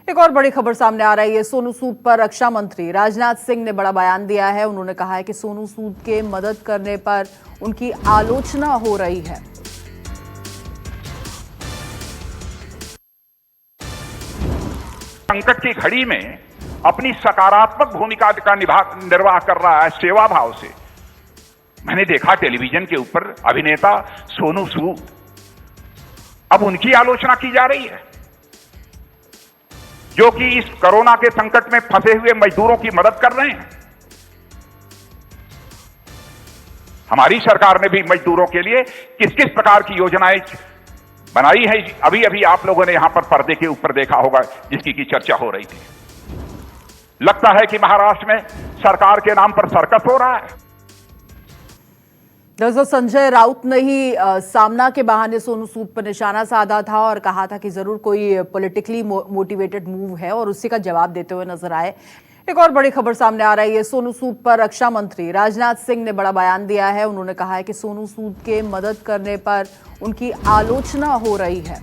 एक और बड़ी खबर सामने आ रही है। सोनू सूद पर रक्षा मंत्री राजनाथ सिंह ने बड़ा बयान दिया है। उन्होंने कहा है कि सोनू सूद के मदद करने पर उनकी आलोचना हो रही है। संकट की घड़ी में अपनी सकारात्मक भूमिका का निर्वाह कर रहा है सेवा भाव से। मैंने देखा टेलीविजन के ऊपर अभिनेता सोनू सूद, अब उनकी आलोचना की जा रही है जो कि इस कोरोना के संकट में फंसे हुए मजदूरों की मदद कर रहे हैं। हमारी सरकार ने भी मजदूरों के लिए किस किस प्रकार की योजनाएं बनाई है, अभी अभी आप लोगों ने यहां पर पर्दे के ऊपर देखा होगा, जिसकी की चर्चा हो रही थी। लगता है कि महाराष्ट्र में सरकार के नाम पर सर्कस हो रहा है। दरअसल संजय राउत ने ही सामना के बहाने सोनू सूद पर निशाना साधा था और कहा था कि जरूर कोई पॉलिटिकली मोटिवेटेड मूव है और उसी का जवाब देते हुए नजर आए। एक और बड़ी खबर सामने आ रही है। सोनू सूद पर रक्षा मंत्री राजनाथ सिंह ने बड़ा बयान दिया है। उन्होंने कहा है कि सोनू सूद के मदद करने पर उनकी आलोचना हो रही है।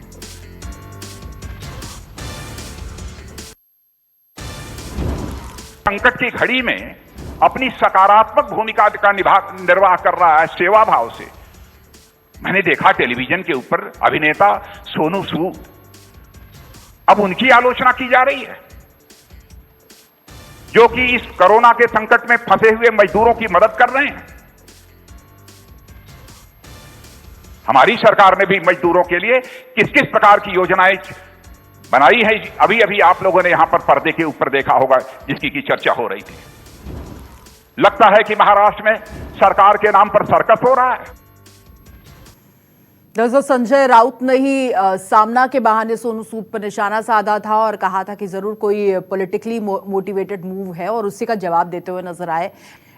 संकट की घड़ी में अपनी सकारात्मक भूमिका का निर्वाह कर रहा है सेवा भाव से। मैंने देखा टेलीविजन के ऊपर अभिनेता सोनू सूद, अब उनकी आलोचना की जा रही है जो कि इस कोरोना के संकट में फंसे हुए मजदूरों की मदद कर रहे हैं। हमारी सरकार ने भी मजदूरों के लिए किस किस प्रकार की योजनाएं बनाई है, अभी अभी आप लोगों ने यहां पर पर्दे के ऊपर देखा होगा, जिसकी की चर्चा हो रही थी। लगता है कि महाराष्ट्र में सरकार के नाम पर सर्कस हो रहा है। दरअसल संजय राउत ने ही सामना के बहाने सोनू सूद पर निशाना साधा था और कहा था कि जरूर कोई पॉलिटिकली मोटिवेटेड मूव है और उसी का जवाब देते हुए नजर आए।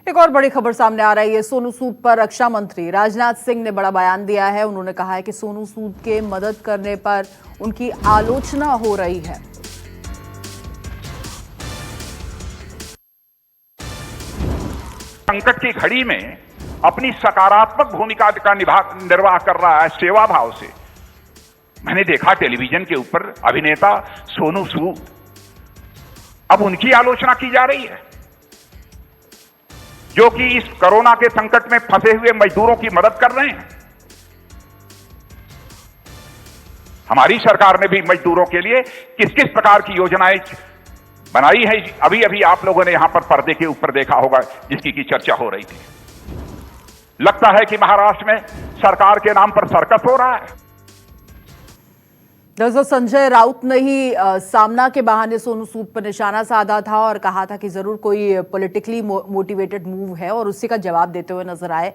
एक और बड़ी खबर सामने आ रही है। सोनू सूद पर रक्षा मंत्री राजनाथ सिंह ने बड़ा बयान दिया है। उन्होंने कहा है कि सोनू सूद के मदद करने पर उनकी आलोचना हो रही है। संकट की घड़ी में अपनी सकारात्मक भूमिका का निर्वाह कर रहा है सेवा भाव से। मैंने देखा टेलीविजन के ऊपर अभिनेता सोनू सूद, अब उनकी आलोचना की जा रही है जो कि इस कोरोना के संकट में फंसे हुए मजदूरों की मदद कर रहे हैं। हमारी सरकार ने भी मजदूरों के लिए किस किस प्रकार की योजनाएं बनाई है, अभी अभी आप लोगों ने यहां पर पर्दे के ऊपर देखा होगा, जिसकी की चर्चा हो रही थी। लगता है कि महाराष्ट्र में सरकार के नाम पर सर्कस हो रहा है। दरअसल संजय राउत ने ही सामना के बहाने सोनू सूद पर निशाना साधा था और कहा था कि जरूर कोई पॉलिटिकली मोटिवेटेड मूव है और उसी का जवाब देते हुए नजर आए।